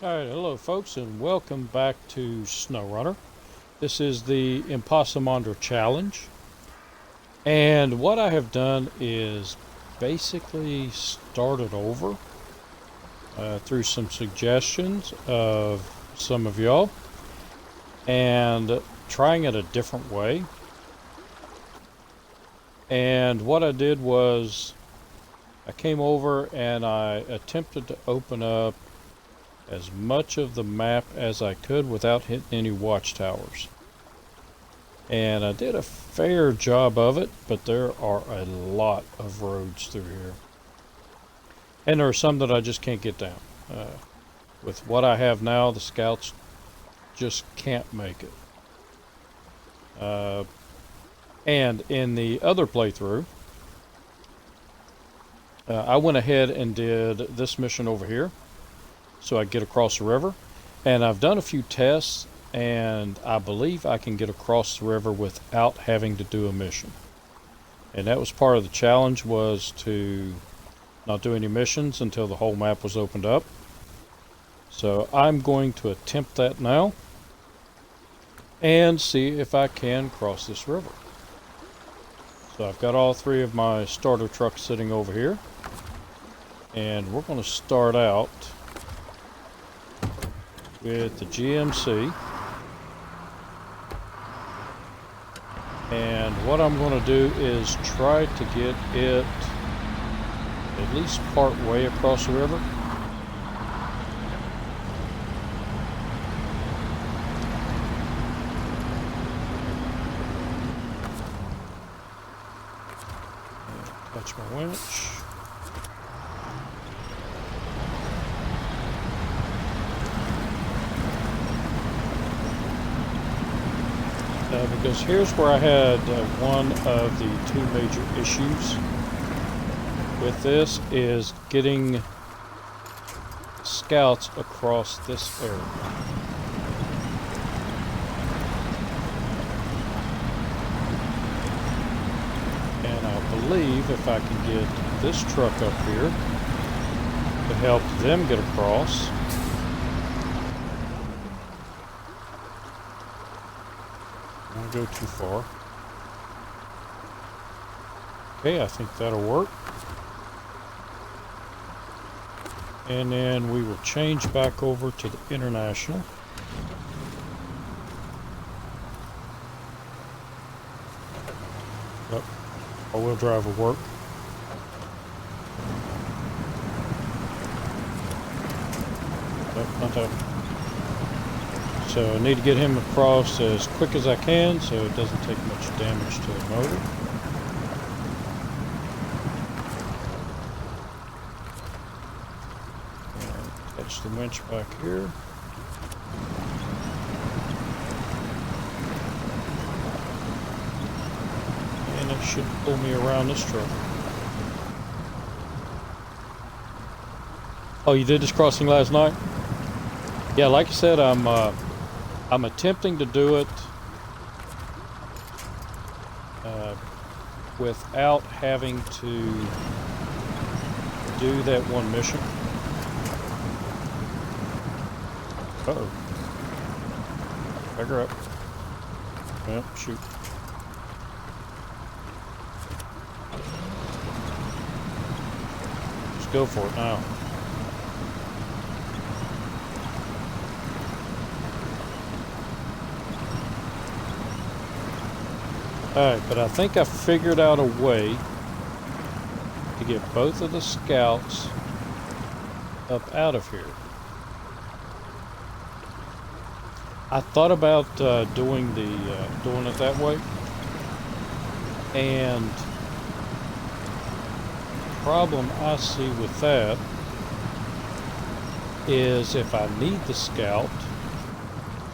Alright, hello folks, and welcome back to SnowRunner. This is the ImpossImandra challenge. And what I have done is basically started over through some suggestions of some of y'all and trying it a different way. And what I did was I came over and I attempted to open up as much of the map as I could without hitting any watchtowers. And I did a fair job of it, but there are a lot of roads through here. And there are some that I just can't get down. With what I have now, the scouts just can't make it. And in the other playthrough, I went ahead and did this mission over here, so I get across the river. And I've done a few tests, and I believe I can get across the river without having to do a mission. And that was part of the challenge, was to not do any missions until the whole map was opened up. So I'm going to attempt that now and see if I can cross this river. So I've got all three of my starter trucks sitting over here, and we're going to start out with the GMC. And what I'm going to do is try to get it at least part way across the river. Touch my winch. Because here's where I had one of the two major issues with this, is getting scouts across this area. And I believe if I can get this truck up here to help them get across, go too far. Okay, I think that'll work. And then we will change back over to the International. Yep, all-wheel drive will work. Nope, not that. So I need to get him across as quick as I can so it doesn't take much damage to the motor. And touch the winch back here. And it should pull me around this truck. Oh, you did this crossing last night? Yeah, like I said, I'm attempting to do it without having to do that one mission. Uh-oh. Back her up. Well, shoot. Let's go for it now. Alright, but I think I figured out a way to get both of the scouts up out of here. I thought about doing it that way, and the problem I see with that is if I need the scout,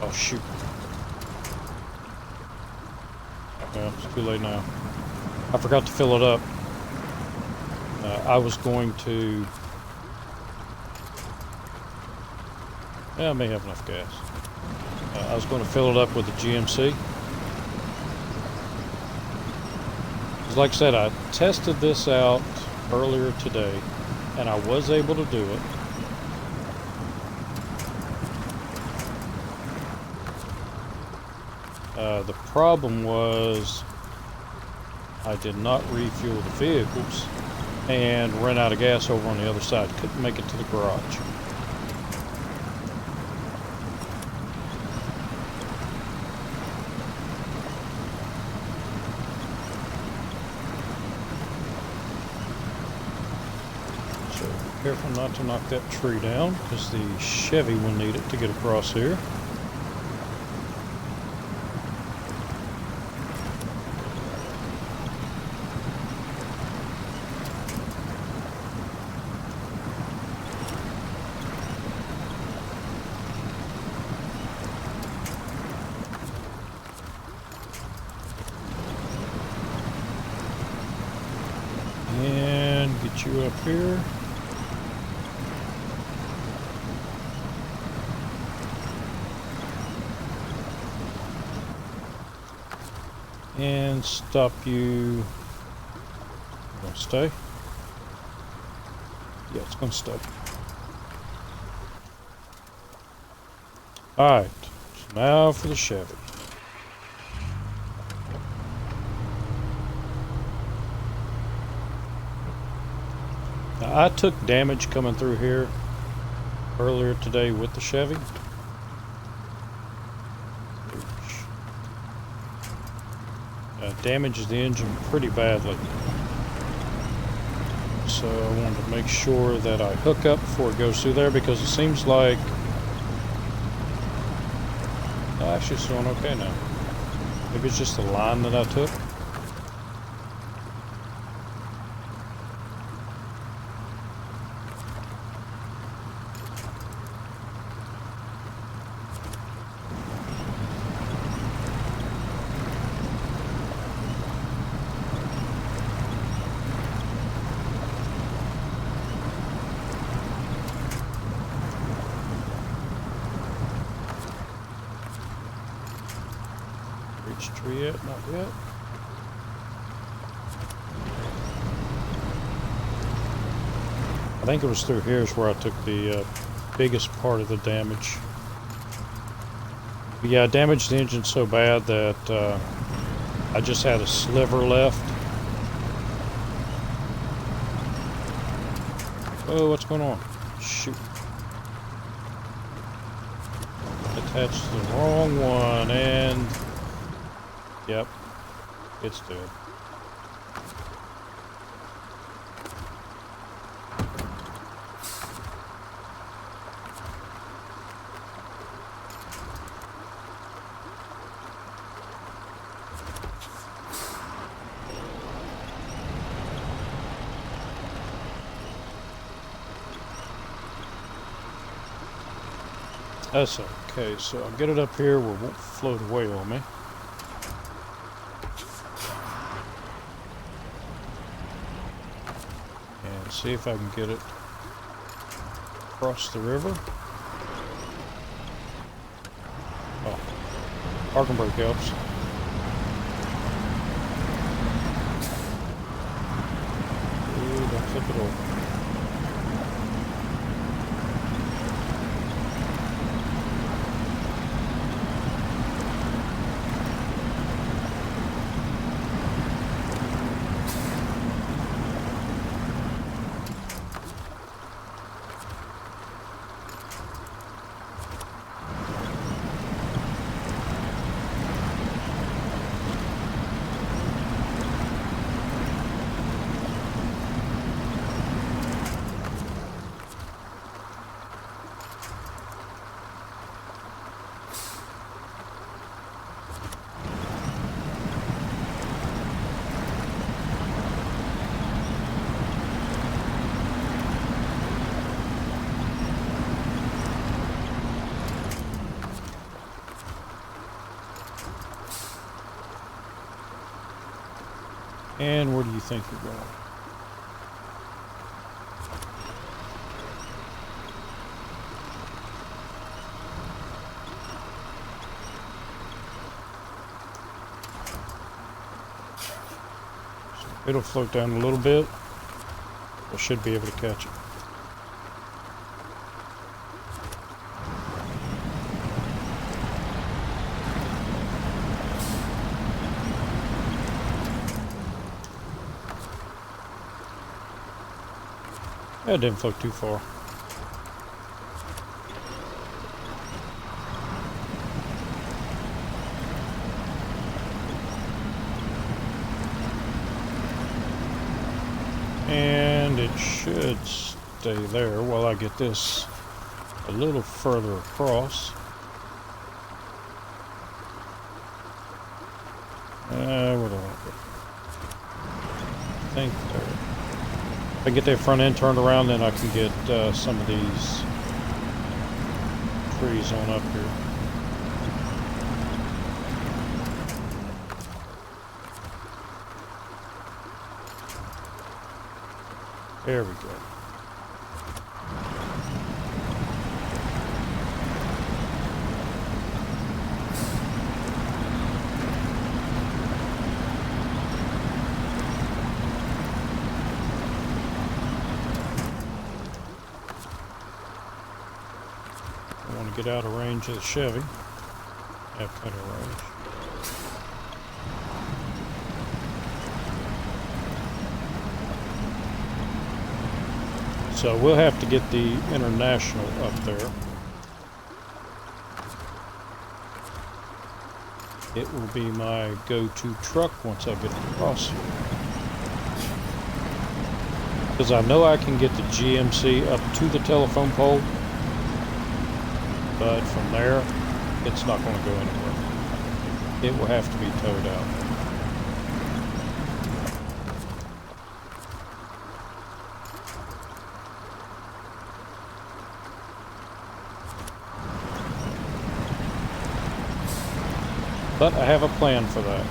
oh shoot. Well, it's too late now. I forgot to fill it up. I was going to... Yeah, I may have enough gas. I was going to fill it up with the GMC. Because like I said, I tested this out earlier today, and I was able to do it. The problem was I did not refuel the vehicles and ran out of gas over on the other side. Couldn't make it to the garage. So be careful not to knock that tree down because the Chevy will need it to get across here. And get you up here. And stop you. Gonna stay? Yeah, it's gonna stay. Alright, so now for the Chevy. Now, I took damage coming through here earlier today with the Chevy. Damaged the engine pretty badly. So I wanted to make sure that I hook up before it goes through there because it seems like... actually it's doing okay now. Maybe it's just the line that I took. Tree yet? Not yet. I think it was through here is where I took the biggest part of the damage. But yeah, I damaged the engine so bad that I just had a sliver left. Oh, what's going on? Shoot. Attached to the wrong one and... Yep, it's dead. That's okay, so I'll get it up here where it won't float away on me. See if I can get it across the river. Oh, parking brake helps. Ooh, don't flip it over. And where do you think you're going? So it'll float down a little bit. I should be able to catch it. It didn't float too far. And it should stay there while I get this a little further across. Where do I want to go? I think there. If I get that front end turned around, then I can get some of these trees on up here. There we go. I want to get out of range of the Chevy. Have plenty of range. So we'll have to get the International up there. It will be my go-to truck once I get across here. Because I know I can get the GMC up to the telephone pole, but from there, it's not going to go anywhere. It will have to be towed out. But I have a plan for that.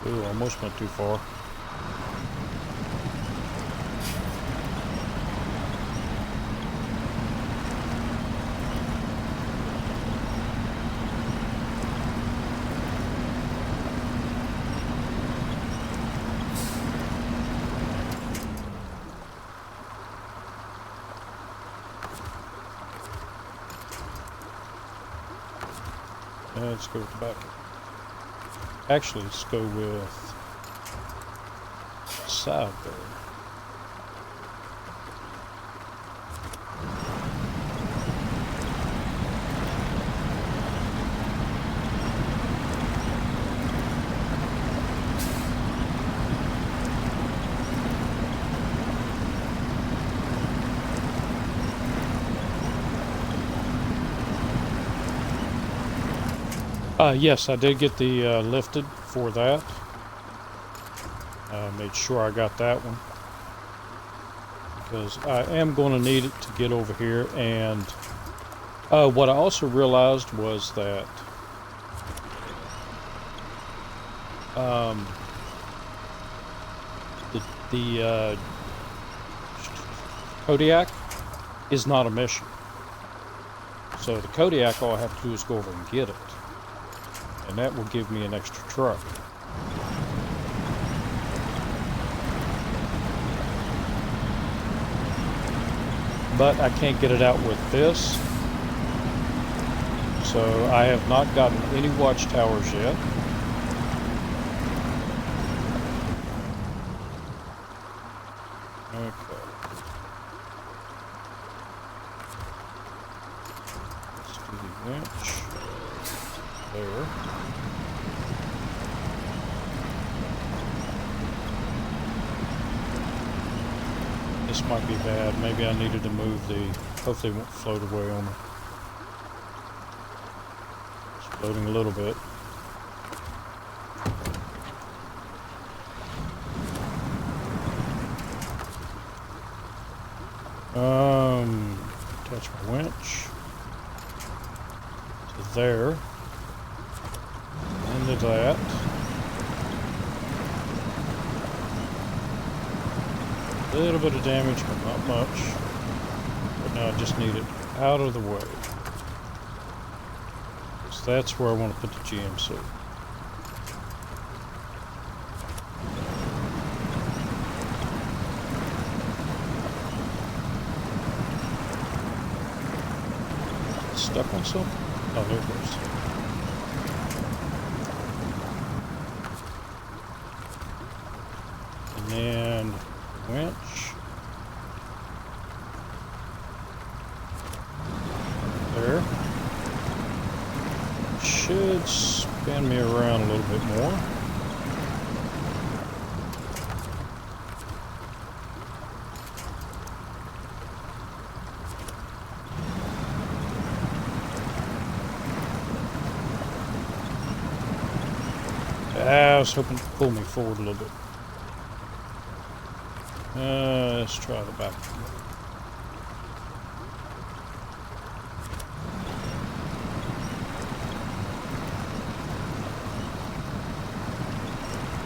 Ooh, almost went too far. Let's go with the back. Actually, let's go with the side there. Yes, I did get the lifted for that. Made sure I got that one because I am going to need it to get over here. And what I also realized was that the Kodiak is not a mission. So the Kodiak, all I have to do is go over and get it. And that will give me an extra truck. But I can't get it out with this. So I have not gotten any watchtowers yet. Okay. Let's do the winch. There. This might be bad. Maybe I needed to move the... Hopefully it won't float away on me. It's floating a little bit. Attach my winch to there. Into that. A little bit of damage, but not much. But now I just need it out of the way. So that's where I want to put the GMC. stuck on something? Oh, there it goes. And then winch. There. Should spin me around a little bit more. I was hoping to pull me forward a little bit. Let's try the back.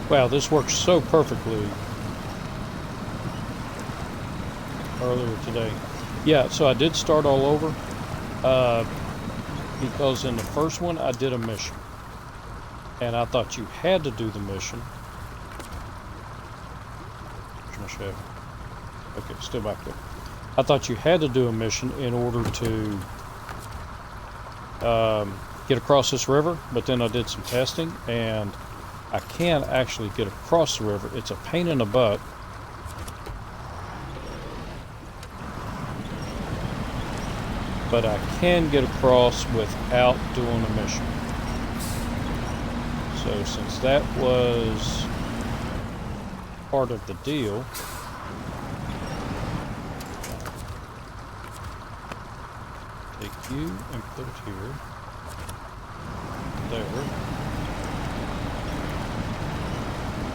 Wow, this works so perfectly earlier today. Yeah, so I did start all over because in the first one I did a mission. And I thought you had to do the mission. Where's my Chevy? Okay, still back there. I thought you had to do a mission in order to get across this river, but then I did some testing, and I can actually get across the river. It's a pain in the butt. But I can get across without doing a mission. So since that was part of the deal, take you and put it here, there.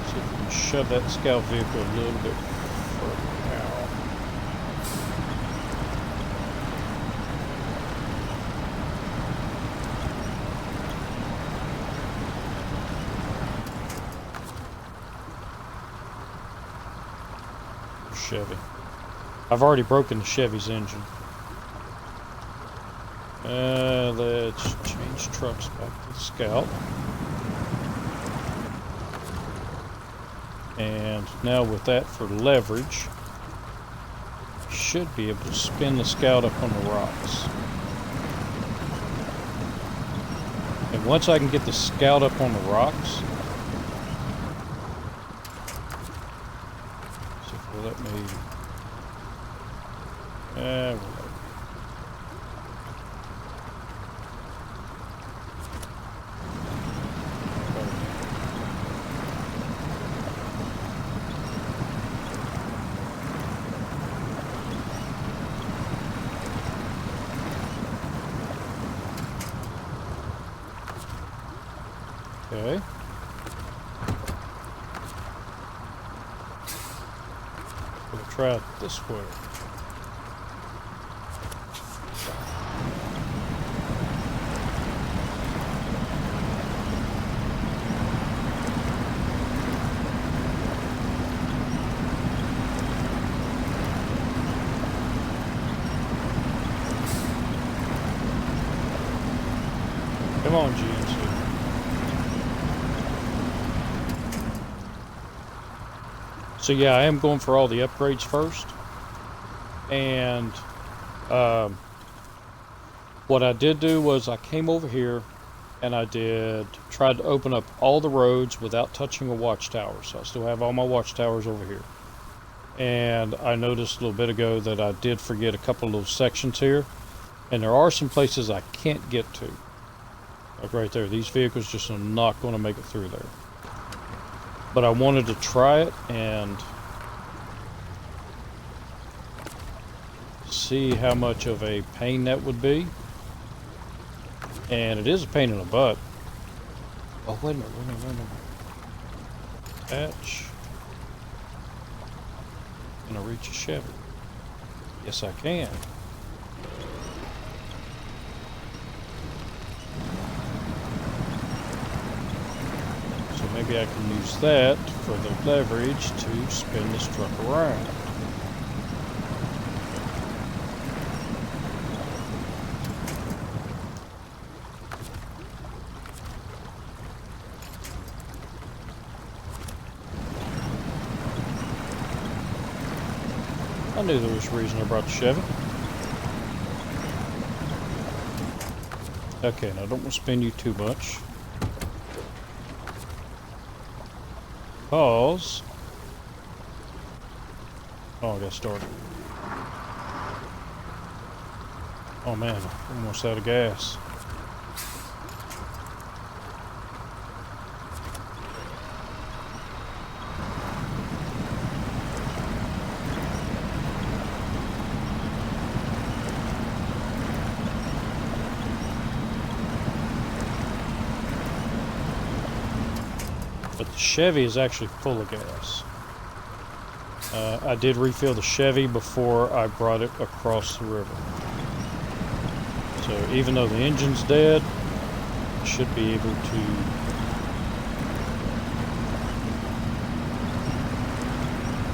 See if we can shove that scout vehicle a little bit further out. Chevy. I've already broken the Chevy's engine. Let's change trucks back to the Scout. And now with that for leverage, should be able to spin the Scout up on the rocks. And once I can get the Scout up on the rocks, let me okay. Try it this way. Come on, GNC. So yeah, I am going for all the upgrades first. And what I did do was I came over here and I tried to open up all the roads without touching a watchtower. So I still have all my watchtowers over here. And I noticed a little bit ago that I did forget a couple of little sections here. And there are some places I can't get to. Like right there, these vehicles just are not going to make it through there. But I wanted to try it and see how much of a pain that would be. And it is a pain in the butt. Oh, wait a minute. Patch. Can I reach a Chevy? Yes, I can. So maybe I can use that for the leverage to spin this truck around. I knew there was a reason I brought the Chevy. Okay, now don't want to spend you too much. Pause. Oh, I got started. Oh man, almost out of gas. But the Chevy is actually full of gas. I did refill the Chevy before I brought it across the river. So even though the engine's dead, I should be able to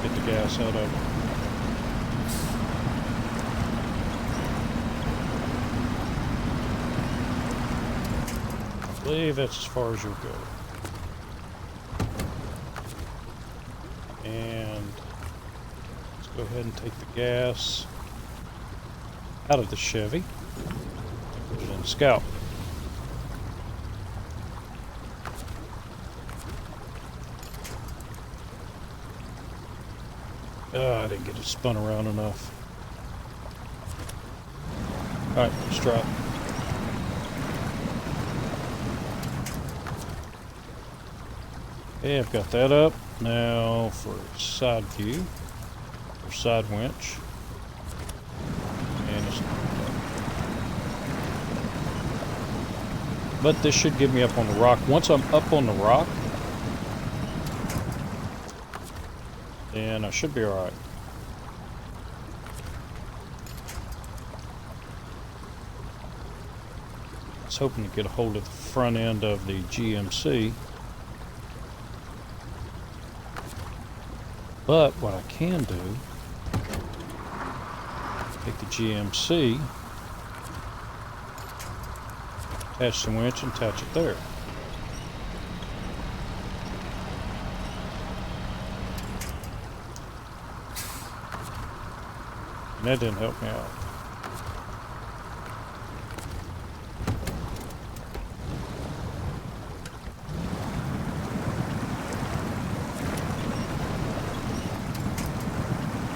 get the gas out of it. I believe that's as far as you'll go. And let's go ahead and take the gas out of the Chevy. Put it in the Scout. I didn't get it spun around enough. Alright, let's try it. Okay, I've got that up. Now for side view, or side winch. And it's, but this should get me up on the rock. Once I'm up on the rock, then I should be alright. I was hoping to get a hold of the front end of the GMC. But what I can do, take the GMC, attach the winch and attach it there. And that didn't help me out.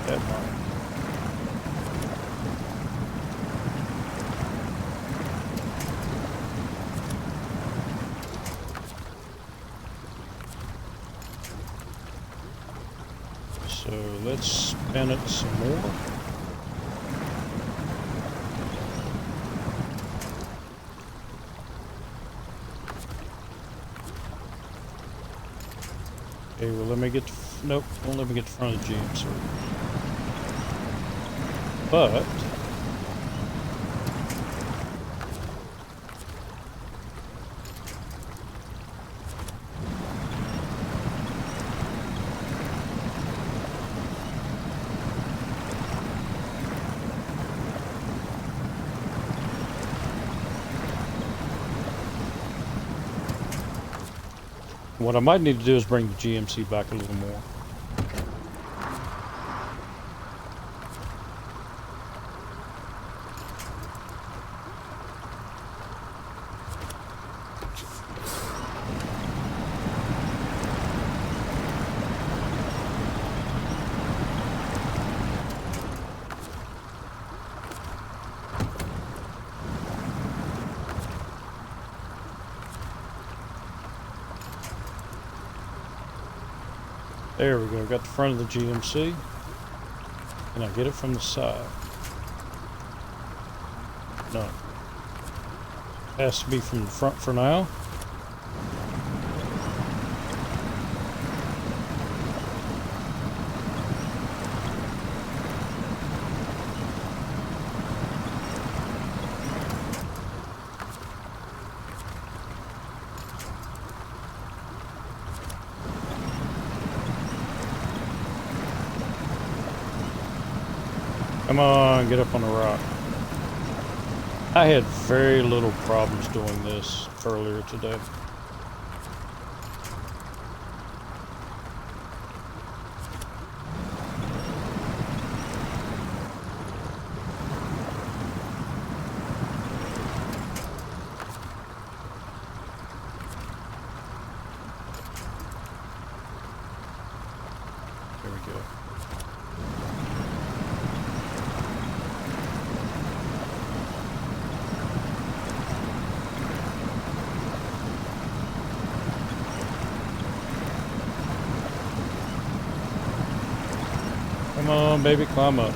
That might. So let's spin it some more. Okay, well let me get, nope, won't let me get the front of the GMC. But what I might need to do is bring the GMC back a little more. There we go, got the front of the GMC, and I get it from the side. No. Has to be from the front for now. Come on, get up on the rock. I had very little problems doing this earlier today. There we go. Come on, baby, climb up.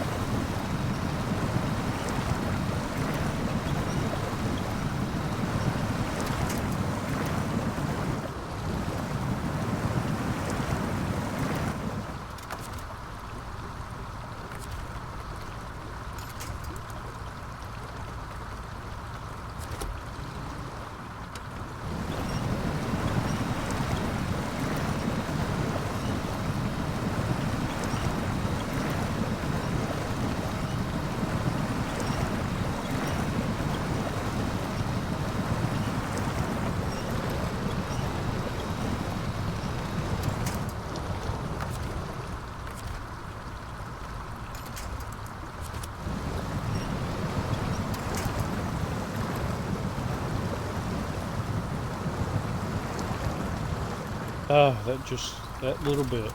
That little bit.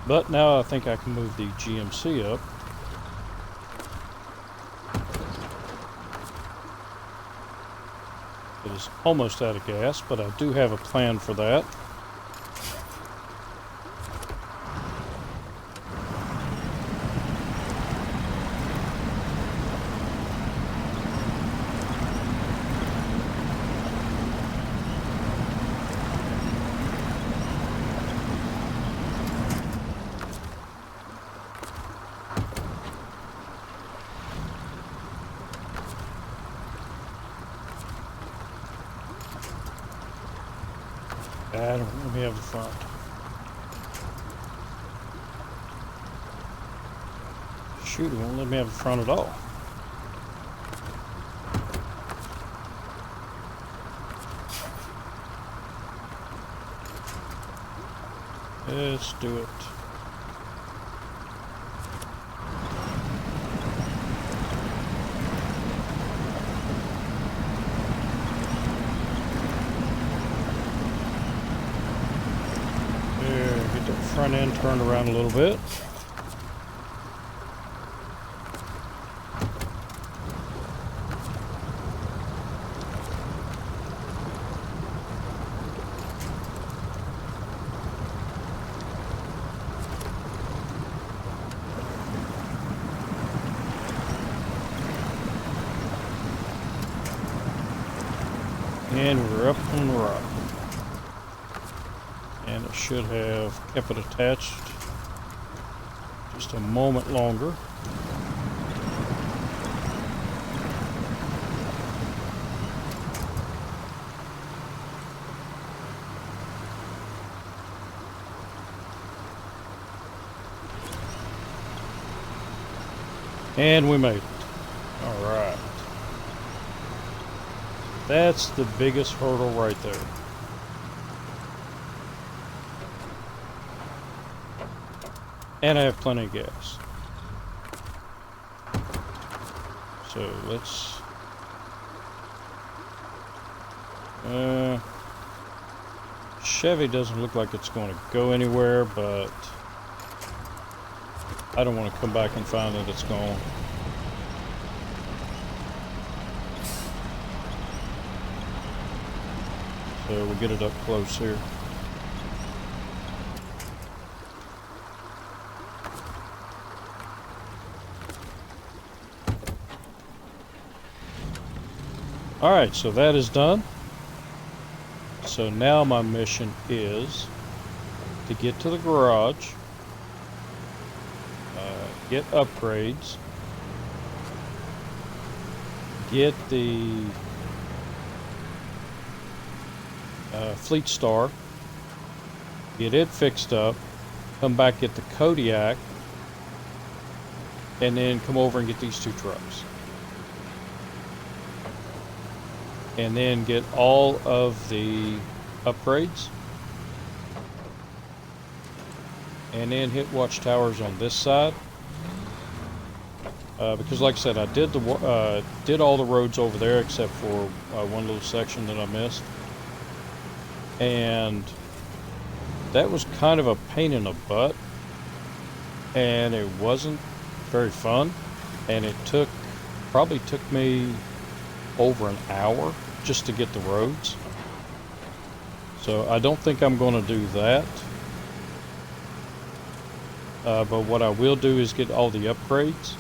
But now I think I can move the GMC up. It is almost out of gas, but I do have a plan for that. I don't let me have the front. Shoot, it won't let me have the front at all. Let's do it. Front end turned around a little bit. And we're up on the rock. And it should have kept it attached just a moment longer. And we made it. All right. That's the biggest hurdle right there. And I have plenty of gas. So let's... Chevy doesn't look like it's going to go anywhere, but I don't want to come back and find that it's gone. So we'll get it up close here. Alright, so that is done. So now my mission is to get to the garage, get upgrades, get the Fleet Star, get it fixed up, come back, get the Kodiak, and then come over and get these two trucks. And then get all of the upgrades. And then hit watchtowers on this side. Because like I said, I did all the roads over there except for one little section that I missed. And that was kind of a pain in the butt. and it wasn't very fun, and it probably took me over an hour just to get the roads. So I don't think I'm going to do that. But what I will do is get all the upgrades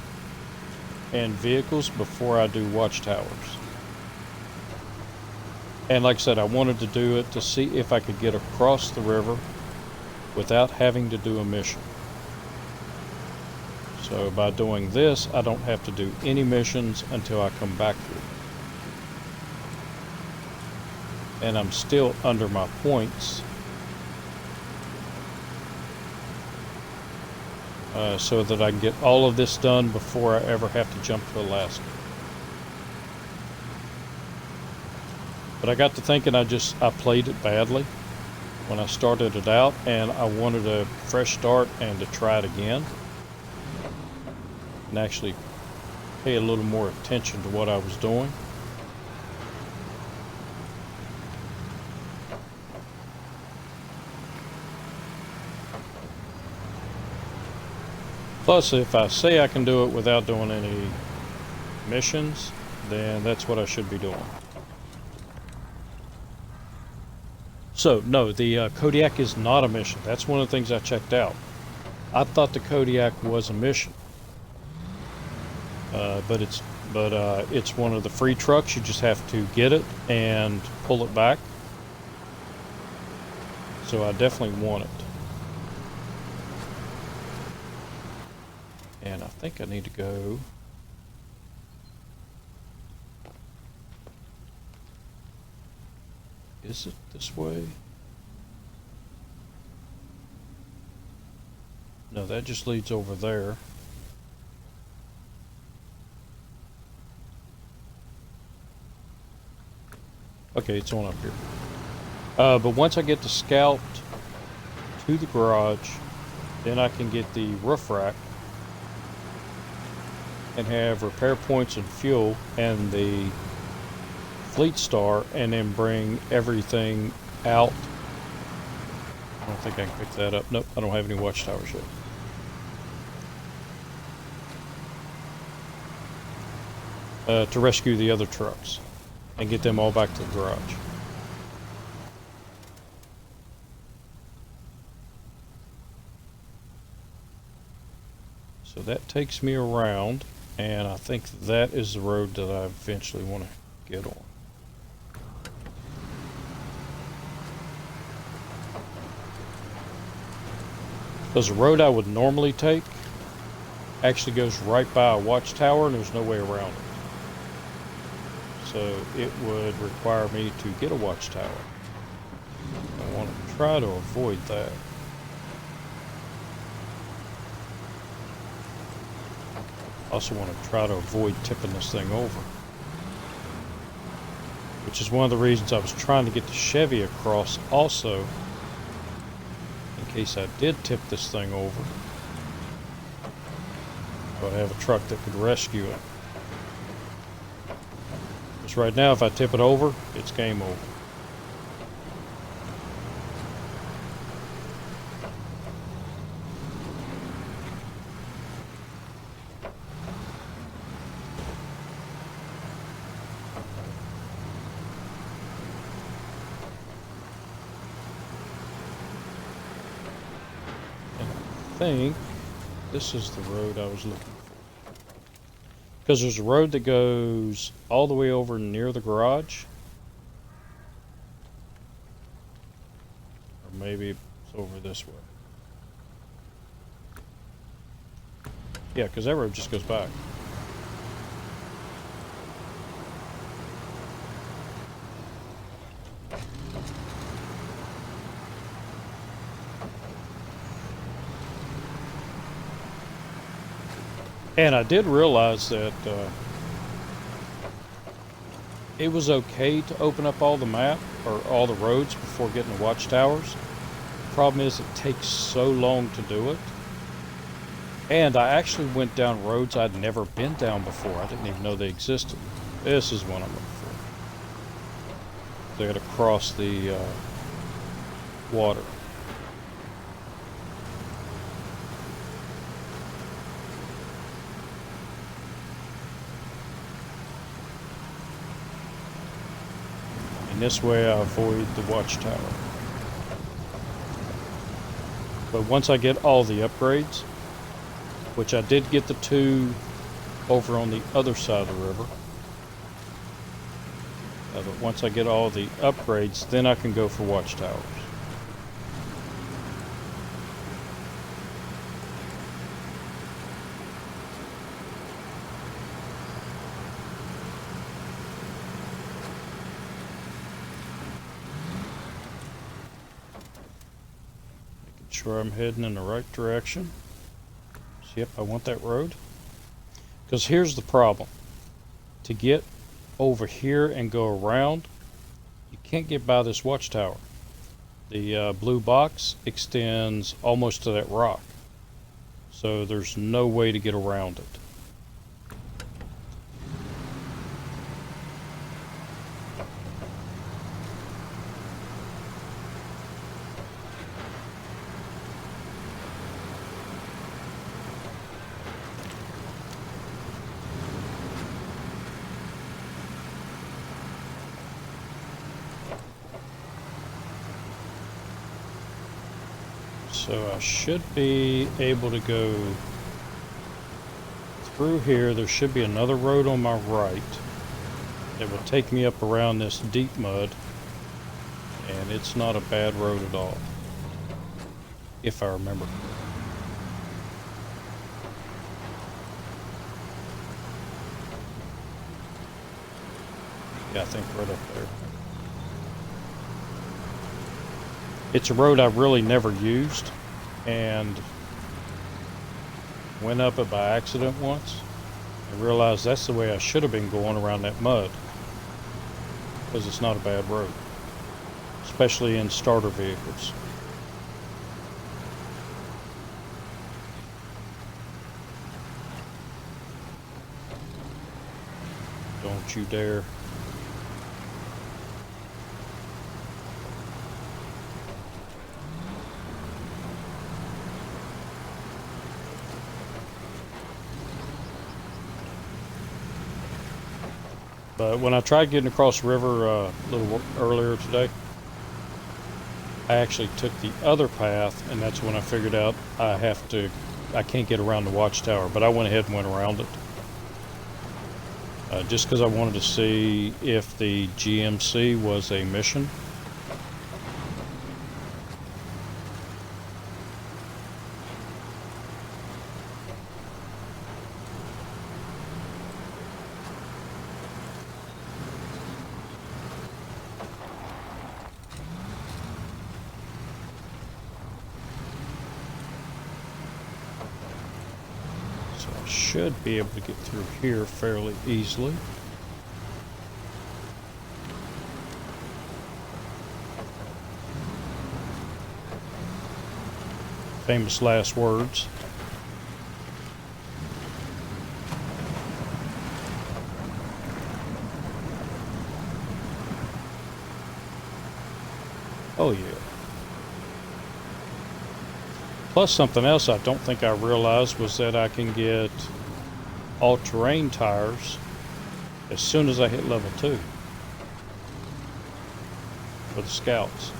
and vehicles before I do watchtowers. And like I said, I wanted to do it to see if I could get across the river without having to do a mission. So by doing this, I don't have to do any missions until I come back here. And I'm still under my points. So that I can get all of this done before I ever have to jump to Alaska. But I got to thinking I played it badly when I started it out, and I wanted a fresh start and to try it again. And actually pay a little more attention to what I was doing. Plus, if I say I can do it without doing any missions, then that's what I should be doing. So, no, the Kodiak is not a mission. That's one of the things I checked out. I thought the Kodiak was a mission. But it's one of the free trucks. You just have to get it and pull it back. So I definitely want it. And I think I need to go. Is it this way? No, that just leads over there. Okay, it's on up here. But once I get the Scout to the garage, then I can get the roof rack and have repair points and fuel and the Fleet Star, and then bring everything out. I don't think I can pick that up. Nope, I don't have any watchtowers yet. To rescue the other trucks and get them all back to the garage. So that takes me around, and I think that is the road that I eventually want to get on. Because the road I would normally take actually goes right by a watchtower, and there's no way around it. So it would require me to get a watchtower. I want to try to avoid that. I also want to try to avoid tipping this thing over. Which is one of the reasons I was trying to get the Chevy across also, in case I did tip this thing over. I would have a truck that could rescue it. Because right now, if I tip it over, it's game over. I think this is the road I was looking for. Because there's a road that goes all the way over near the garage. Or maybe it's over this way. Yeah, because that road just goes back. And I did realize that it was okay to open up all the map or all the roads before getting the watchtowers. The problem is it takes so long to do it. And I actually went down roads I'd never been down before. I didn't even know they existed. This is one I'm looking for. They got to cross the water. And this way I avoid the watchtower. But once I get all the upgrades, which I did get the 2 over on the other side of the river. But once I get all the upgrades, then I can go for watchtowers. Making sure I'm heading in the right direction. So, yep, I want that road. Because here's the problem. To get over here and go around, you can't get by this watchtower. The blue box extends almost to that rock. So there's no way to get around it. So I should be able to go through here. There should be another road on my right that will take me up around this deep mud, and it's not a bad road at all, if I remember. Yeah, I think right up there. It's a road I've really never used, and went up it by accident once and realized that's the way I should have been going around that mud, because it's not a bad road, especially in starter vehicles. Don't you dare. But when I tried getting across the river a little earlier today, I actually took the other path, and that's when I figured out I can't get around the watchtower, but I went ahead and went around it. Just because I wanted to see if the GMC was a mission. Should be able to get through here fairly easily. Famous last words. Oh yeah. Plus something else I don't think I realized was that I can get all-terrain tires as soon as I hit level 2 for the scouts.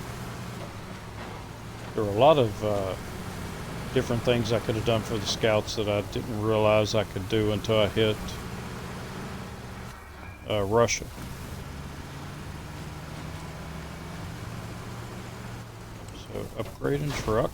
There are a lot of different things I could have done for the scouts that I didn't realize I could do until I hit Russia. So upgrading truck.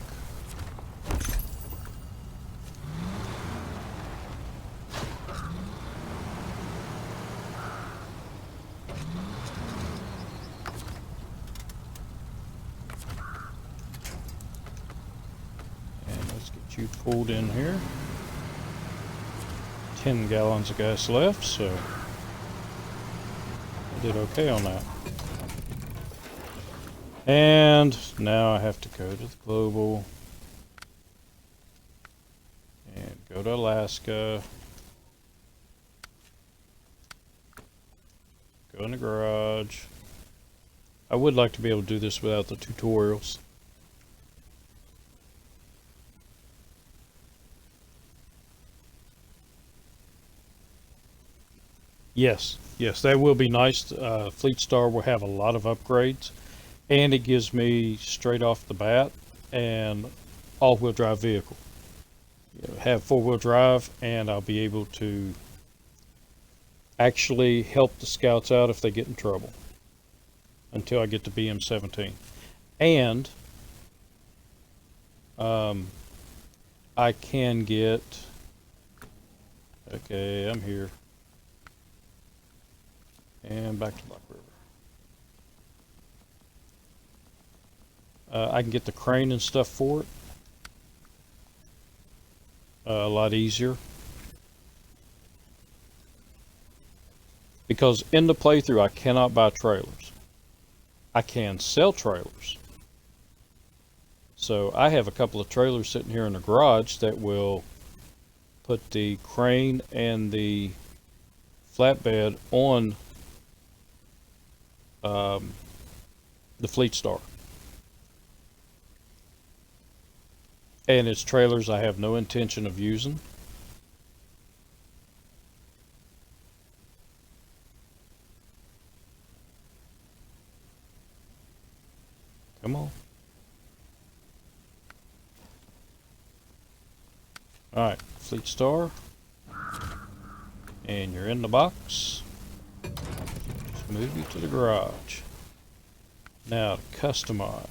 You pulled in here. 10 gallons of gas left, so I did okay on that. And now I have to go to the global and go to Alaska. Go in the garage. I would like to be able to do this without the tutorials. Yes, yes, that will be nice. Fleet Star will have a lot of upgrades, and it gives me straight off the bat an all-wheel drive vehicle. You know, have four-wheel drive, and I'll be able to actually help the scouts out if they get in trouble until I get to BM17. And I can get, okay, I'm here, and back to Lock River. I can get the crane and stuff for it a lot easier. Because in the playthrough, I cannot buy trailers. I can sell trailers. So I have a couple of trailers sitting here in the garage that will put the crane and the flatbed on the Fleet Star. And it's trailers I have no intention of using. Come on. Alright, Fleet Star. And you're in the box. Just move you to the garage. Now to customize.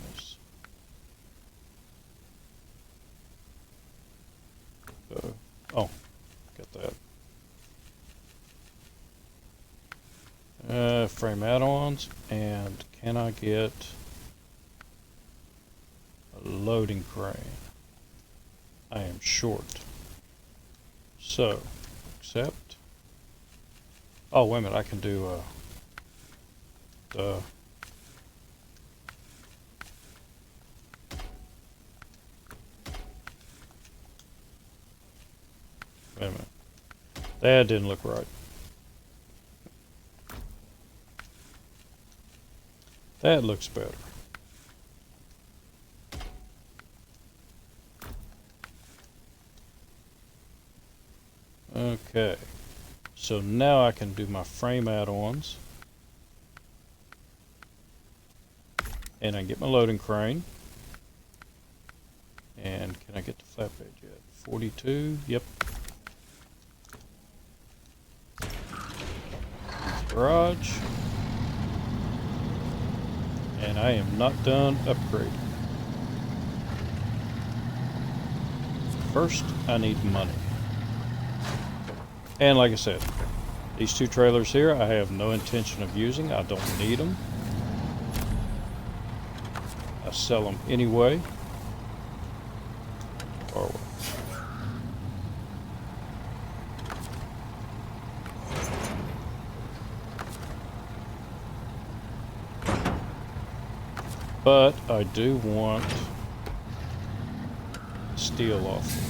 Oh, got that. Frame add-ons, and can I get a loading crane? I am short. So, accept. Oh, wait a minute, I can do the wait a minute. That didn't look right. That looks better. Okay. So now I can do my frame add-ons. And I can get my loading crane. And can I get the flatbed yet? 42, yep. Garage. And I am not done upgrading. First, I need money. And like I said, these two trailers here, I have no intention of using. I don't need them. I sell them anyway. Or but I do want steel off.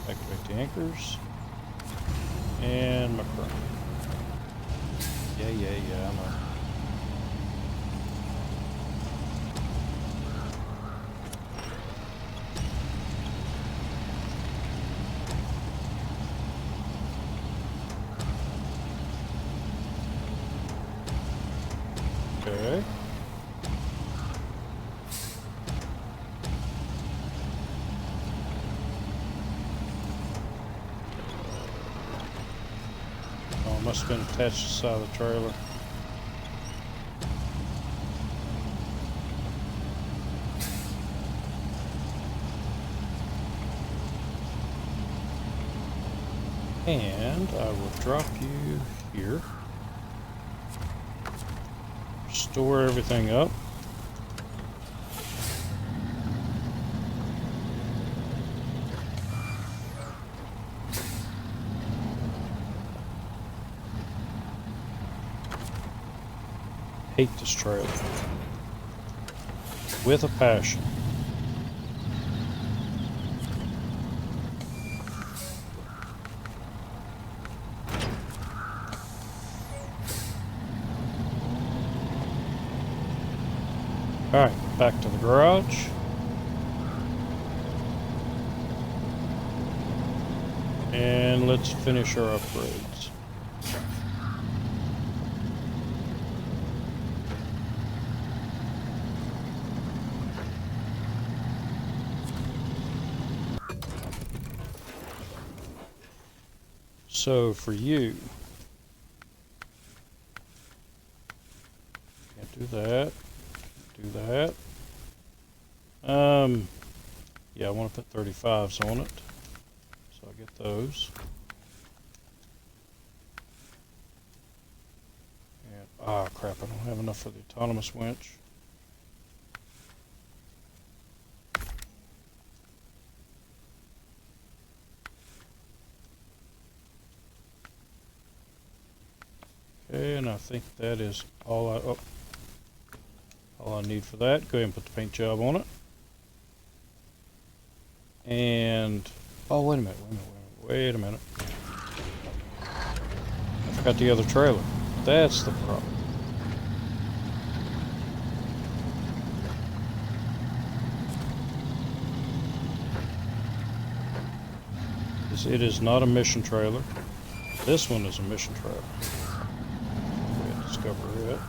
Activate the anchors and my crane. Yeah, I know. Okay. Oh, it must have been attached to the side of the trailer. And I will drop you here. Store everything up. Hate this trailer with a passion. back to the garage. And let's finish our upgrades. So for you, can't do that, do that. Yeah, I want to put 35s on it, so I get those. And, ah, crap, I don't have enough for the autonomous winch. Okay, and I think that is all I need for that. Go ahead and put the paint job on it. And, oh, wait a minute. I forgot the other trailer. That's the problem. It is not a mission trailer. This one is a mission trailer. Discover it.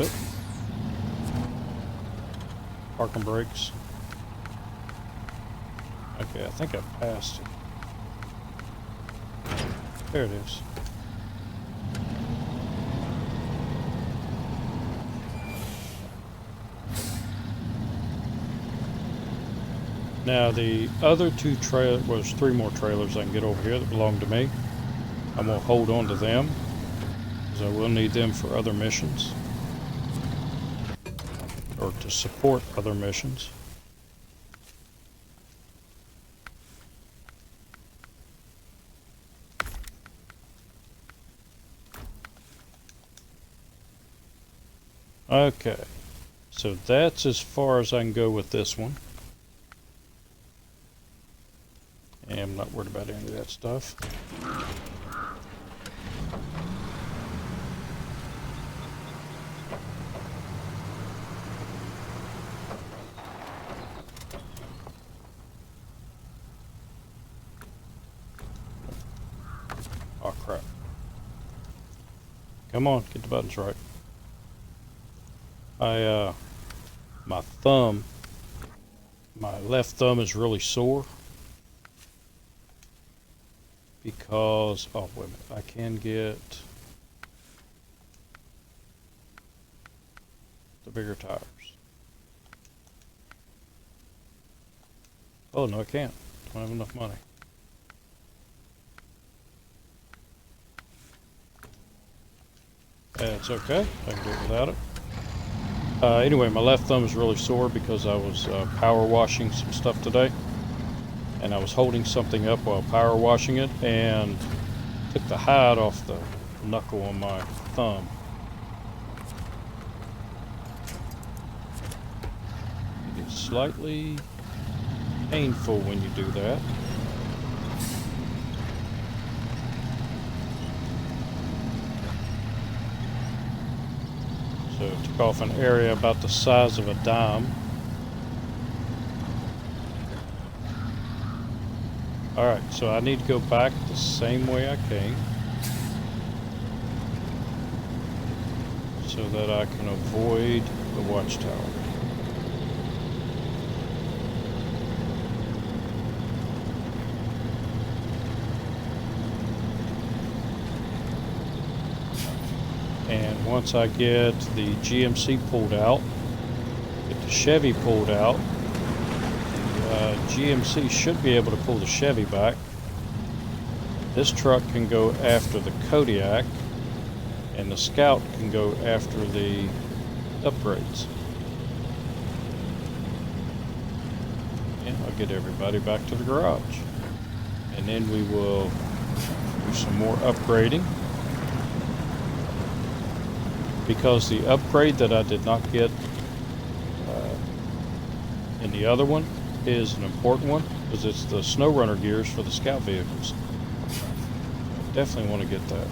Oop. Parking brakes. Okay, I think I passed it. There it is. Now the other two trailers, well, there's 3 more trailers I can get over here that belong to me. I'm going to hold on to them, because I will need them for other missions. Or to support other missions. Okay, so that's as far as I can go with this one. And I'm not worried about any of that stuff. Oh crap. Come on, get the buttons right. My left thumb is really sore because, oh wait a minute, I can get the bigger tires. Oh no, I can't. Don't have enough money. It's okay, I can do it without it. Anyway, my left thumb is really sore because I was power washing some stuff today, and I was holding something up while power washing it and took the hide off the knuckle on my thumb. It is slightly painful when you do that. So it took off an area about the size of a dime. Alright, so I need to go back the same way I came, so that I can avoid the watchtower. And once I get the GMC pulled out, get the Chevy pulled out, the GMC should be able to pull the Chevy back. This truck can go after the Kodiak, and the Scout can go after the upgrades. And I'll get everybody back to the garage. And then we will Do some more upgrading. Because the upgrade that I did not get in the other one is an important one, because it's the SnowRunner gears for the scout vehicles. I definitely want to get that.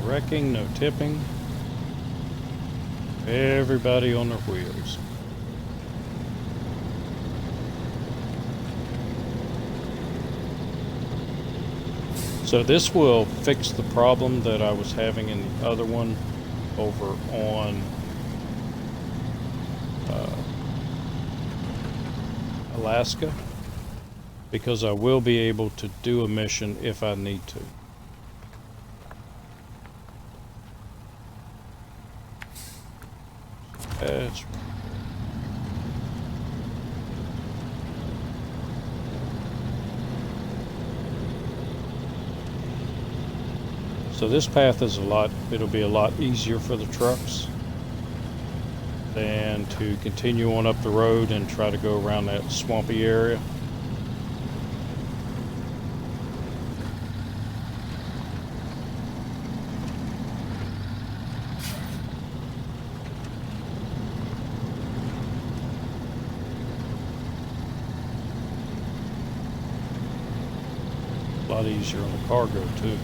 Wrecking, no tipping. Everybody on their wheels. So this will fix the problem that I was having in the other one over on Alaska, because I will be able to do a mission if I need to. That's so this path is it'll be a lot easier for the trucks than to continue on up the road and try to go around that swampy area. A lot easier on the cargo too.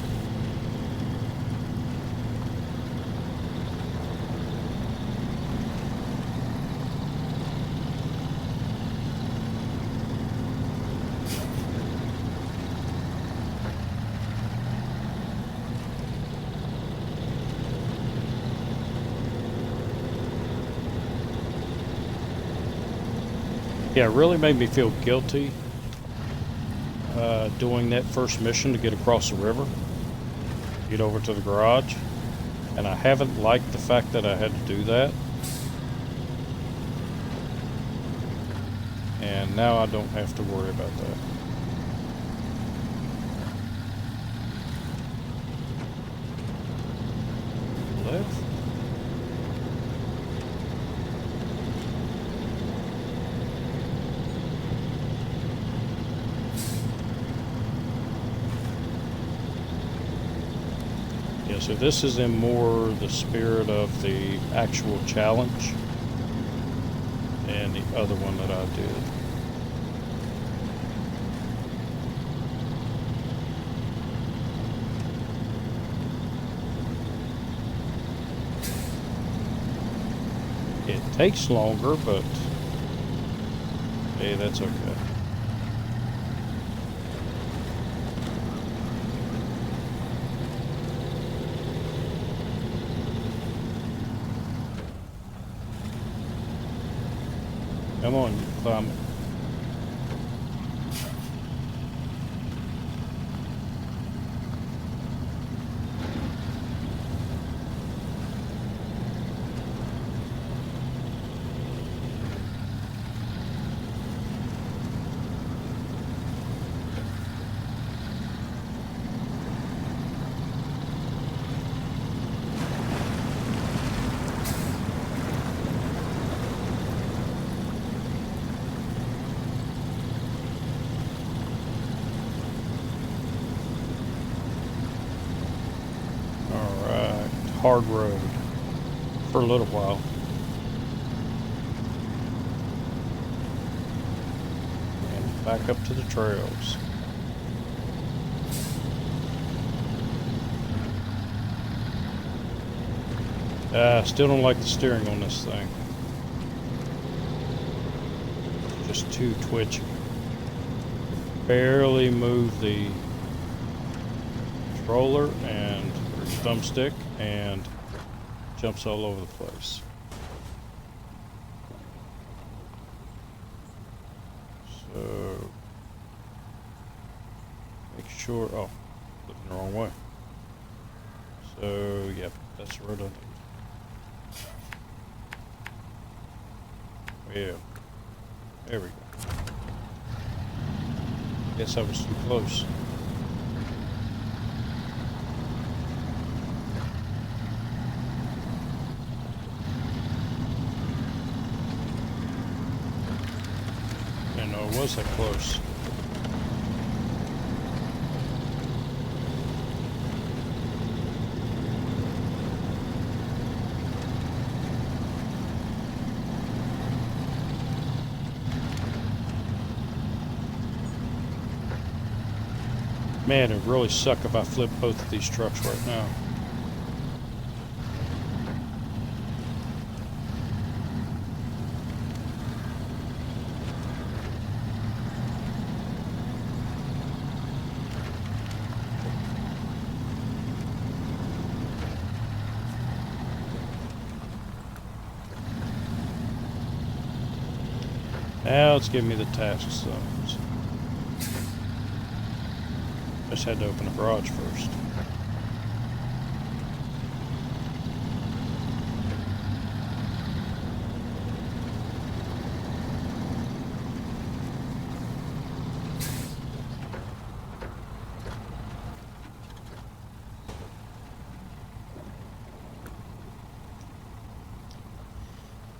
Yeah, it really made me feel guilty doing that first mission to get across the river, get over to the garage, and I haven't liked the fact that I had to do that. And now I don't have to worry about that. Left. So this is in more the spirit of the actual challenge and the other one that I did. It takes longer, but hey, that's okay. Come on, you climb it. Hard road for a little while. And back up to the trails. Still don't like the steering on this thing. just too twitchy. Barely move the controller and thumbstick and jumps all over the place. So make sure, oh, looking the wrong way. So yep, that's the road I need. Yeah, there we go. Guess I was too close. Didn't know it was that close. Man, it'd really suck if I flipped both of these trucks right now. Now it's giving me the task zones. Just had to open the garage first.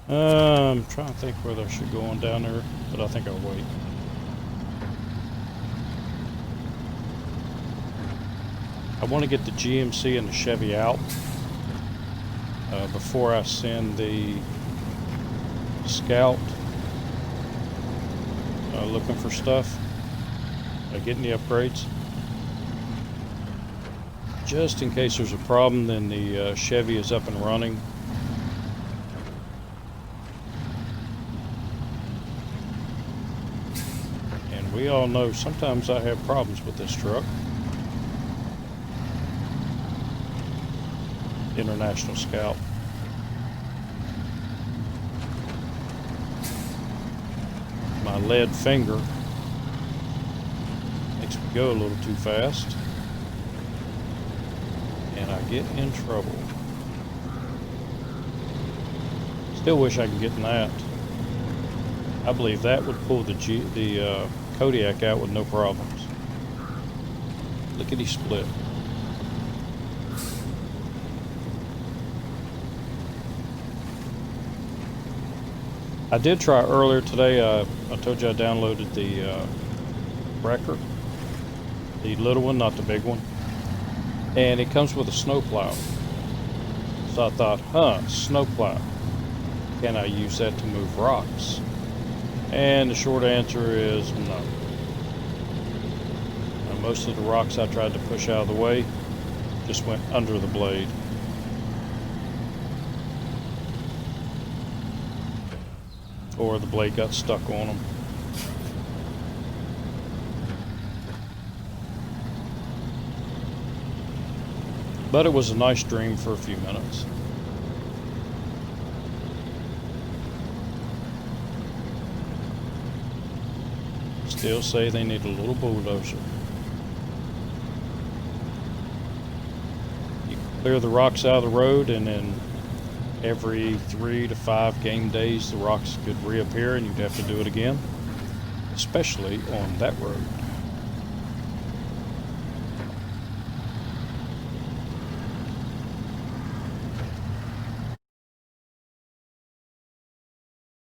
I'm trying to think whether I should go on down there, but I think I'll wait. I want to get the GMC and the Chevy out before I send the Scout looking for stuff, getting the upgrades. Just in case there's a problem, then the Chevy is up and running. And we all know sometimes I have problems with this truck. International Scout. My lead finger makes me go a little too fast, and I get in trouble. Still wish I could get in that. I believe that would pull the Kodiak out with no problems. Lickety split. I did try earlier today. I told you I downloaded the Wrecker, the little one, not the big one, and it comes with a snowplow. So I thought, snowplow. Can I use that to move rocks? And the short answer is no. Most of the rocks I tried to push out of the way just went under the blade. Or the blade got stuck on them. But it was a nice dream for a few minutes. Still say they need a little bulldozer. You clear the rocks out of the road, and then every 3 to 5 game days the rocks could reappear and you'd have to do it again, especially on that road.